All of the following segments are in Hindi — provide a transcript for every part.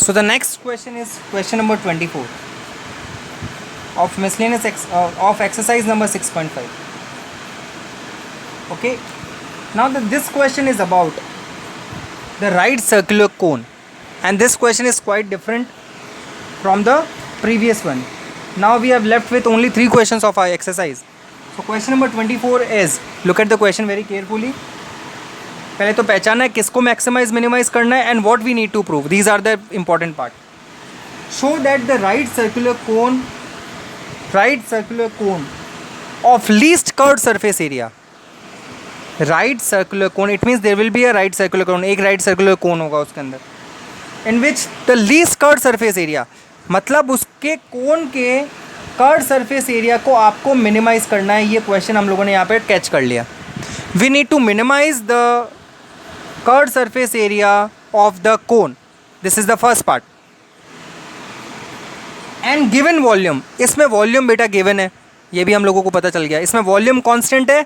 So the next question is question number 24 of miscellaneous of exercise number 6.5. Okay, now this question is about the right circular cone, and this question is quite different from the previous one. Now we have left with only 3 questions of our exercise. So question number 24 is, look at the question very carefully. पहले तो पहचाना है किसको मैक्सिमाइज मिनिमाइज करना है and what we need to prove. These are the important part. Show that the right circular cone of least curved surface area. Right circular cone, it means there will be a right circular cone. एक राइट सर्कुलर कोन होगा उसके अंदर, in which the least curved surface area, मतलब उसके कोन के कर्व्ड सरफेस एरिया को आपको मिनिमाइज करना है. ये क्वेश्चन हम लोगों ने यहाँ पे कैच कर लिया. We need to minimise the curved surface area of the cone. This is the first part. And given volume, इसमें वॉल्यूम बेटा गिवन है, ये भी हम लोगों को पता चल गया. इसमें वॉल्यूम कांस्टेंट है,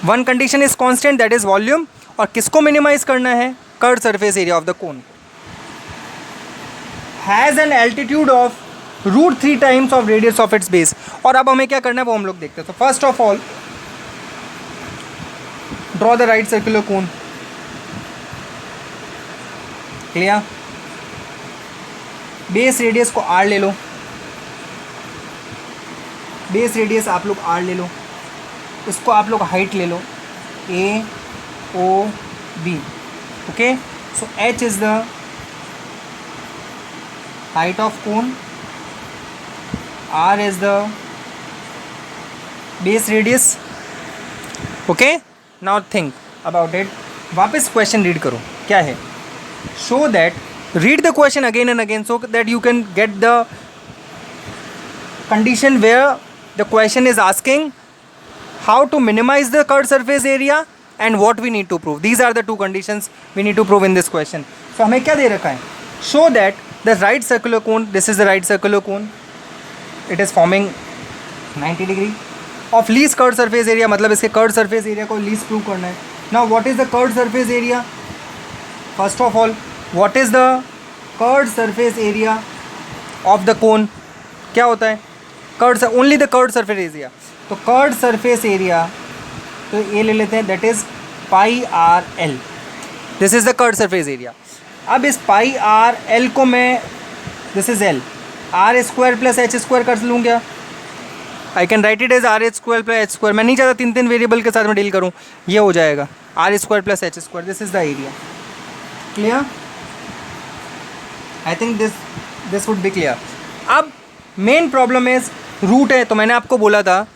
one condition is constant, that is volume. और किसको मिनिमाइज करना है? Curved surface area of the cone. Has an altitude of √3 times of radius of its base. और अब हमें क्या करना है वो हम लोग देखते हैं. तो first of all draw the right circular cone. Clear? Base radius को R ले लो. बेस रेडियस आप लोग R ले लो. इसको आप लोग हाइट ले लो AOB. Okay, so H is the height of cone, R is the base radius. Okay, now think about it. वापस क्वेश्चन रीड करो. क्या है? show that, read the question again and again so that you can get the condition where the question is asking how to minimize the curved surface area and what we need to prove. These are the 2 conditions we need to prove in this question. So हमें क्या दे रखा है? show that the right circular cone, this is the right circular cone, it is forming 90 degree of least curved surface area. मतलब इसके curved surface area को least prove करना है. Now what is the curved surface area? First of all, what is the curved surface area of the cone? क्या होता है? curved, only the curved surface area. तो curved surface area तो ये ले लेते हैं, that is pi r l. This is the curved surface area. अब इस पाई आर एल को मैं, this is L, R square plus H square कर लूँ क्या? I can write it as R H square plus H square. मैं नहीं चाहता 3 वेरिएबल के साथ में डील करूँ. ये हो जाएगा R square plus H square. This is the area. Clear? I think this would be clear. अब मेन प्रॉब्लम इज रूट है. तो मैंने आपको बोला था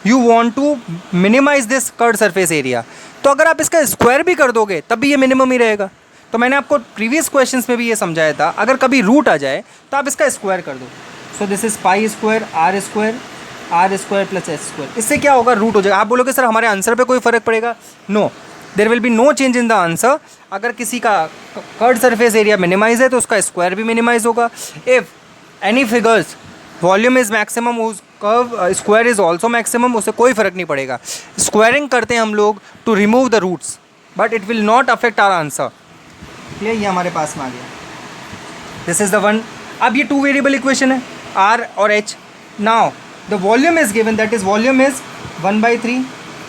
you want to minimise this curved surface area. तो अगर आप इसका स्क्वायर भी कर दोगे तब भी ये मिनिमम ही रहेगा. तो मैंने आपको प्रीवियस क्वेश्चंस में भी ये समझाया था, अगर कभी रूट आ जाए तो आप इसका स्क्वायर कर दो. So this is pi square R square plus H square. इससे क्या होगा? रूट हो जाएगा. आप बोलोगे सर हमारे आंसर पे कोई फ़र्क पड़ेगा? No, there will be no change in the answer. अगर किसी का कर्व्ड सरफेस एरिया मिनिमाइज है तो उसका स्क्वायर भी मिनिमाइज होगा. If any figures volume is maximum, उस curve square is also maximum, उससे कोई फ़र्क नहीं पड़ेगा. स्क्वायरिंग करते हैं हम लोग to remove the roots, but it will not affect our answer. Clear? ये हमारे पास में आ गया. This is the one. अब ये 2 वेरिएबल इक्वेशन है, R और H. Now the volume is given, that is volume is 1/3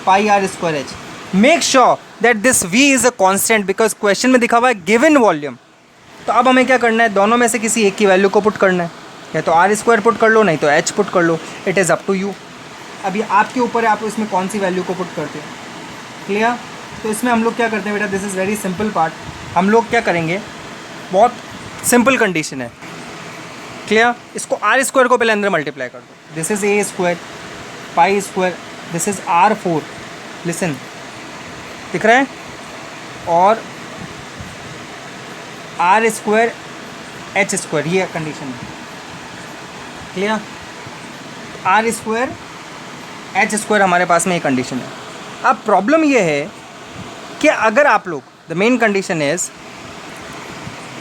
pi R square H. Make sure that this V is a constant because question में दिखा हुआ है गिवन वॉल्यूम. तो अब हमें क्या करना है? दोनों में से किसी एक की वैल्यू को पुट करना है. या तो R स्क्वायर पुट कर लो, नहीं तो H पुट कर लो. It is up to you. अब ये आपके ऊपर है, आप इसमें कौन सी वैल्यू को पुट करते हो. क्लियर? तो इसमें हम लोग क्या करते हैं बेटा? This is very simple part. हम लोग क्या करेंगे? बहुत सिंपल कंडीशन है. क्लियर? इसको आर स्क्वायर को पहले अंदर मल्टीप्लाई कर दो. This is A square pi square, this is R4. Listen, दिख रहा है? और आर स्क्वायर एच स्क्वायर, ये कंडीशन है. Clear? R square H square हमारे पास में ये कंडीशन है. अब प्रॉब्लम ये है कि अगर आप लोग, द मेन कंडीशन इज़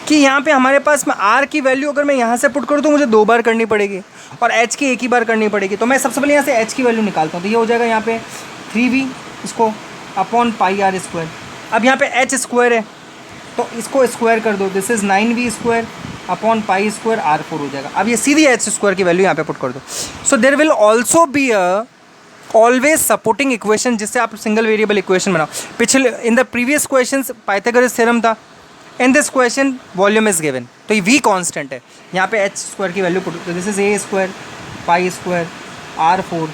कि यहाँ पे हमारे पास में R की वैल्यू अगर मैं यहाँ से पुट करूँ तो मुझे 2 बार करनी पड़ेगी और H की एक ही बार करनी पड़ेगी. तो मैं सबसे पहले यहाँ से H की वैल्यू निकालता हूँ. तो ये हो जाएगा यहाँ पे 3V इसको अपॉन पाई आर स्क्वायर. अब यहाँ पे H स्क्वायर है तो इसको स्क्वायर कर दो. This is 9V square upon pi square R4 हो जाएगा। अब ये सीधी एच स्क्वायर की वैल्यू यहाँ पे पुट कर दो। So there will also be a always supporting equation जिससे आप सिंगल वेरिएबल इक्वेशन बनाओ। पिछले in the previous question Pythagoras theorem था, in this question volume is given, तो ये वी कांस्टेंट है, यहाँ पे एच स्क्वायर की वैल्यू पुट, तो this is A square pi square R4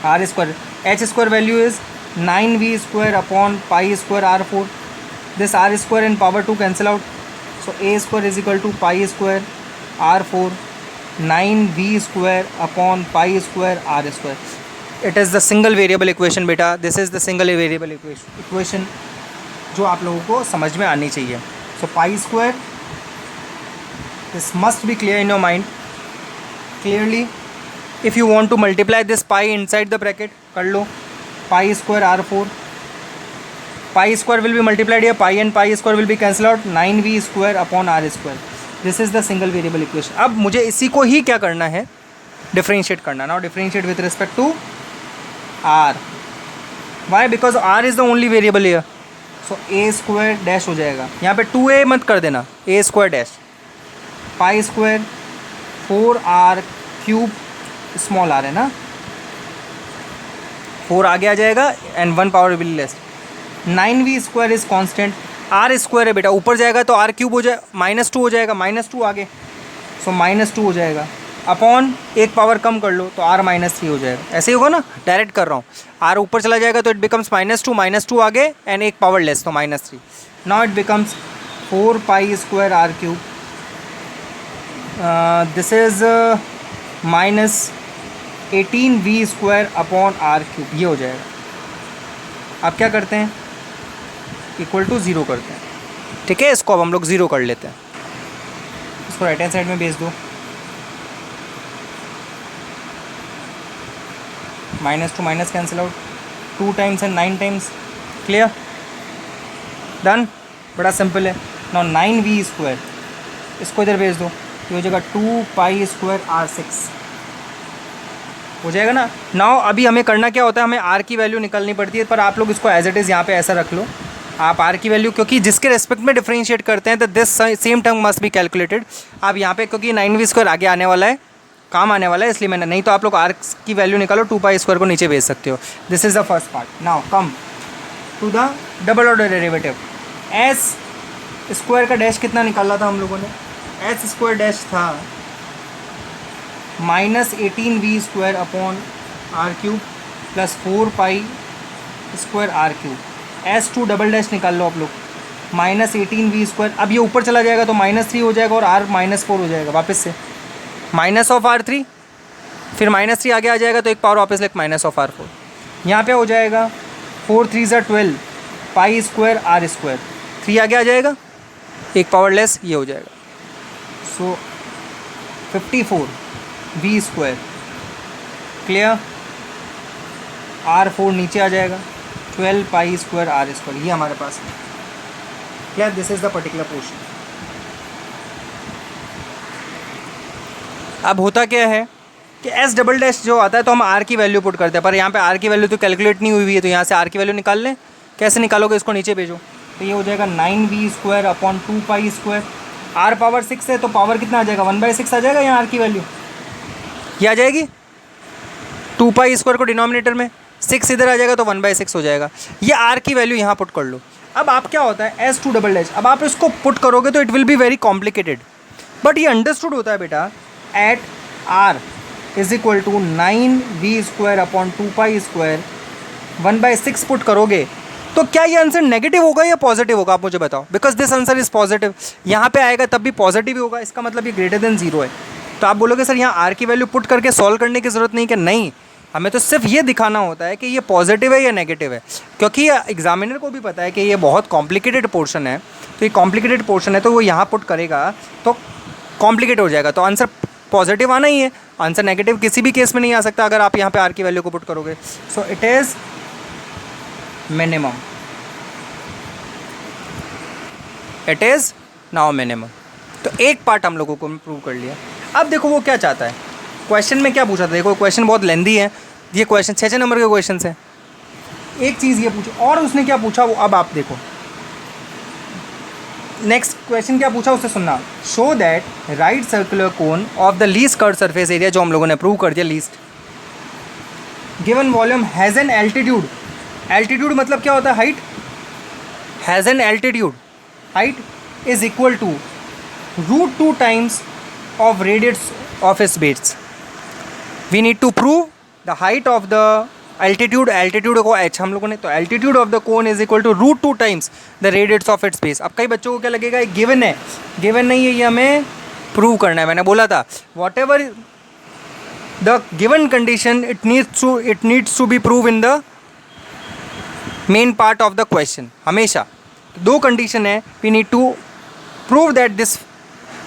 R square, H square value is 9v square upon pi square R4, this R square in power 2 cancel out, so A square is equal to pi square R4 9v square upon pi square R square. It is the single variable equation बेटा, this is the single variable equation जो आप लोगों को समझ में आनी चाहिए। So pi square, this must be clear in your mind clearly. If you want to multiply this pi inside the bracket कर लो, pi square R4, pi square will be multiplied here, pi and pi square will be cancel out, 9v square upon R square, this is the single variable equation. अब मुझे इसी को ही क्या करना है, डिफरेंशिएट करना। Now differentiate with respect to R, why, because R is the only variable here, so A square dash हो जाएगा, यहाँ पे 2a मत कर देना, A square dash pi square 4r cube, small r है ना, 4 आगे आ जाएगा and 1 power will less, 9v square is constant, r square है बेटा, ऊपर जाएगा तो r क्यूब हो जाए, -2 हो जाएगा, -2 आगे, सो -2 हो जाएगा, अपॉन एक पावर कम कर लो तो r -3 हो जाएगा। ऐसे ही होगा ना, डायरेक्ट कर रहा हूँ, r ऊपर चला जाएगा तो इट बिकम्स -2 आगे एंड एक पावर लेस तो -3, now it becomes 4 pi square r cube, this is -18v square upon r cube, ये हो जाएगा। अब क्या करते हैं, इक्वल टू 0 करते हैं, ठीक है, इसको अब हम लोग 0 कर लेते हैं, इसको राइट हैंड साइड में भेज दो, -2 minus cancel out, 2 times and 9 times, clear, done, बड़ा सिंपल है। नाउ 9v स्क्वायर, इसको इधर भेज दो, ये हो जाएगा 2 पाई स्क्वायर R6 हो जाएगा ना। नाउ अभी हमें करना क्या होता है, हमें r की वैल्यू निकालनी पड़ती है, पर आप लोग इसको एज इट इज़ यहाँ पे ऐसा रख लो, आप r की वैल्यू, क्योंकि जिसके रेस्पेक्ट में डिफरेंशिएट करते हैं तो this same term must be calculated. आप यहाँ पे क्योंकि 9v स्क्वायर आगे आने वाला है, काम आने वाला है, इसलिए मैंने, नहीं तो आप लोग r की वैल्यू निकालो, 2 पाई स्क्वायर को नीचे भेज सकते हो। This is the first part. Now come to the double order derivative. S square का डैश कितना निकाला था हम लोगों ने, एच स्क्वायर डैश था -18v square upon r cube plus 4 पाई square r cube, S2 double dash निकाल लो आप लोग, -18v स्क्वायर, अब ये ऊपर चला जाएगा तो -3 हो जाएगा और r -4 हो जाएगा, वापस से माइनस ऑफ R3, फिर -3 आगे आ जाएगा तो एक पावर वापस लेके माइनस ऑफ R4, यहाँ पे हो जाएगा 4 3 12 पाई स्क्वायर R स्क्वायर, 3 आगे आ जाएगा, एक पावर लेस, ये हो जाएगा, सो 54v स्क्वायर, क्लियर, R4 नीचे आ जाएगा, 12 पाई स्क्वायर R स्क्वायर, ये हमारे पास है, clear, this is the particular portion. अब होता क्या है कि S डबल डैश जो आता है तो हम R की वैल्यू पुट करते हैं, पर यहाँ पे R की वैल्यू तो कैलकुलेट नहीं हुई है, तो यहाँ से R की वैल्यू निकाल लें, कैसे निकालोगे, इसको नीचे भेजो, तो ये हो जाएगा 9v square upon 2 pi square, R power 6 है तो पावर कितना आ जाएगा, 1/6 आ जाएगा यहाँ R की वैल्यू, ये आ जाएगी, 2 पाई स्क्वायर को डिनोमिनेटर में, 6 इधर आ जाएगा तो 1/6 हो जाएगा, ये R की वैल्यू यहाँ पुट कर लो। अब आप क्या होता है S2 डबल डैश, अब आप इसको पुट करोगे तो it will be very complicated, but ये अंडरस्टूड होता है बेटा, at R is equal to 9v square upon 2 pi square 1/6 put करोगे तो क्या ये आंसर नेगेटिव होगा या पॉजिटिव होगा, आप मुझे बताओ, because this answer is positive, यहाँ पे आएगा तब भी पॉजिटिव ही होगा, इसका मतलब ये ग्रेटर देन 0 है। तो आप बोलोगे सर यहाँ R की वैल्यू पुट करके सॉल्व करने की ज़रूरत नहीं, कि नहीं, हमें तो सिर्फ ये दिखाना होता है कि ये पॉजिटिव है या नेगेटिव है, क्योंकि एग्जामिनर को भी पता है कि ये बहुत कॉम्प्लिकेटेड पोर्शन है, तो ये कॉम्प्लिकेटेड पोर्शन है तो वो यहाँ पुट करेगा तो कॉम्प्लिकेट हो जाएगा, तो आंसर पॉजिटिव आना ही है, आंसर नेगेटिव किसी भी केस में नहीं आ सकता अगर आप यहाँ पे R की वैल्यू को पुट करोगे। So it is minimum, it is now minimum. तो एक पार्ट हम लोगों को प्रूव कर लिया। अब देखो वो क्या चाहता है, क्वेश्चन में क्या पूछा था, देखो क्वेश्चन बहुत लेंदी है, ये क्वेश्चन 6 नंबर के क्वेश्चन है, एक चीज़ ये पूछी और उसने क्या पूछा वो अब आप देखो, नेक्स्ट क्वेश्चन क्या पूछा उससे सुनना। Show that right circular cone of the least curve surface area, जो हम लोगों ने प्रूव कर दिया least, given volume has an altitude. Altitude मतलब क्या होता है? Height. Has an altitude, height is equal to √2 times of radius of its base. We need to prove the height of the altitude, altitude को h हम लोगों ने, तो altitude of the cone is equal to √2 times the radius of its base. अब कई बच्चों को क्या लगेगा, ये गिवन है, गिवन नहीं है, ये हमें प्रूव करना है। मैंने बोला था whatever the given condition it needs to be prove in the main part of the question. हमेशा दो कंडीशन है, we need to prove that this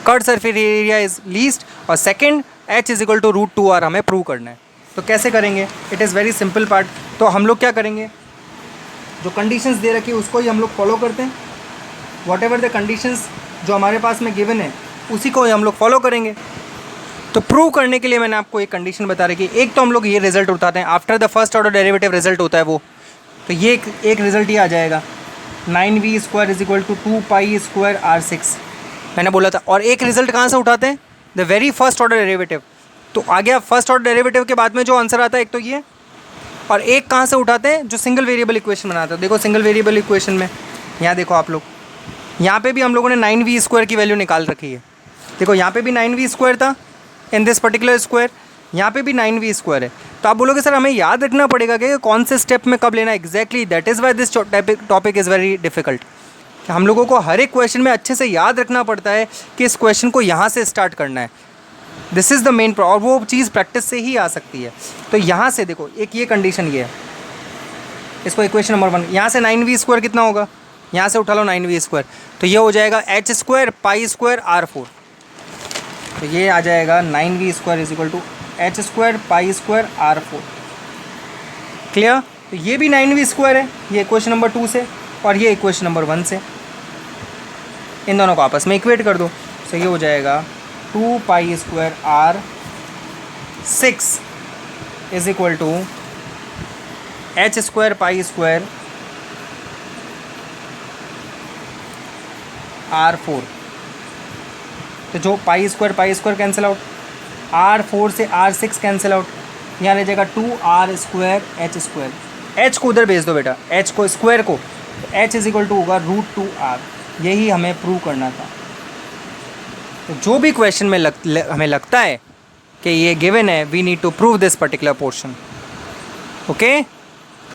curve surface area is least, और second h is equal to √2r हमें प्रूव करना है। तो कैसे करेंगे? It is very simple part. तो हम लोग क्या करेंगे, जो कंडीशंस दे रखी है उसको ही हम लोग फॉलो करते हैं। वॉट एवर द कंडीशंस जो हमारे पास में गिवन है उसी को ही हम लोग फॉलो करेंगे। तो प्रूव करने के लिए मैंने आपको एक कंडीशन बता रखी है। एक तो हम लोग ये रिजल्ट उठाते हैं, after the first order derivative result होता है वो, तो ये एक रिजल्ट ही आ जाएगा 9v² is equal to 2π² r6 मैंने बोला था। और एक रिजल्ट कहाँ से उठाते हैं? The very first order derivative. तो आ गया फर्स्ट ऑर्डर डेरिवेटिव के बाद में जो आंसर आता है एक तो ये, और एक कहाँ से उठाते हैं? जो सिंगल वेरिएबल इक्वेशन बनाते हैं। देखो सिंगल वेरिएबल इक्वेशन में यहाँ देखो आप लोग, यहाँ पे भी हम लोगों ने 9v² की वैल्यू निकाल रखी है। देखो यहाँ पे भी 9v² था इन दिस पर्टिकुलर स्क्वायर, यहाँ पे भी 9v² है। तो आप बोलोगे सर हमें याद रखना पड़ेगा कि कौन से स्टेप में कब लेना है। Exactly that is why this topic is very difficult. हम लोगों को हर एक क्वेश्चन में अच्छे से याद रखना पड़ता है कि इस क्वेश्चन को यहाँ से स्टार्ट करना है। दिस इज़ द मेन और वो चीज़ प्रैक्टिस से ही आ सकती है। तो यहाँ से देखो एक ये कंडीशन ये है, इसको इक्वेशन नंबर 1, यहाँ से 9v² कितना होगा, यहाँ से उठा लो 9v², तो ये हो जाएगा h² π² r4। तो ये आ जाएगा 9v² is equal to h² π² r4। Clear? तो ये भी 9v² है, ये इक्वेशन नंबर 2 से, और ये इक्वेशन नंबर 1 से। इन दोनों को आपस में इक्वेट कर दो, तो ये हो जाएगा 2π² r6 is equal to h² π² r4। तो जो π² कैंसिल आउट, r4 से r6 कैंसिल आउट, यहाँ रह जाएगा 2r² h²। h को उधर भेज दो बेटा, h को स्क्वायर को, तो h इज इक्वल टू होगा √2r। यही हमें प्रूव करना था। तो जो भी क्वेश्चन में हमें लगता है कि ये गिवन है, we need to prove this particular portion. Okay.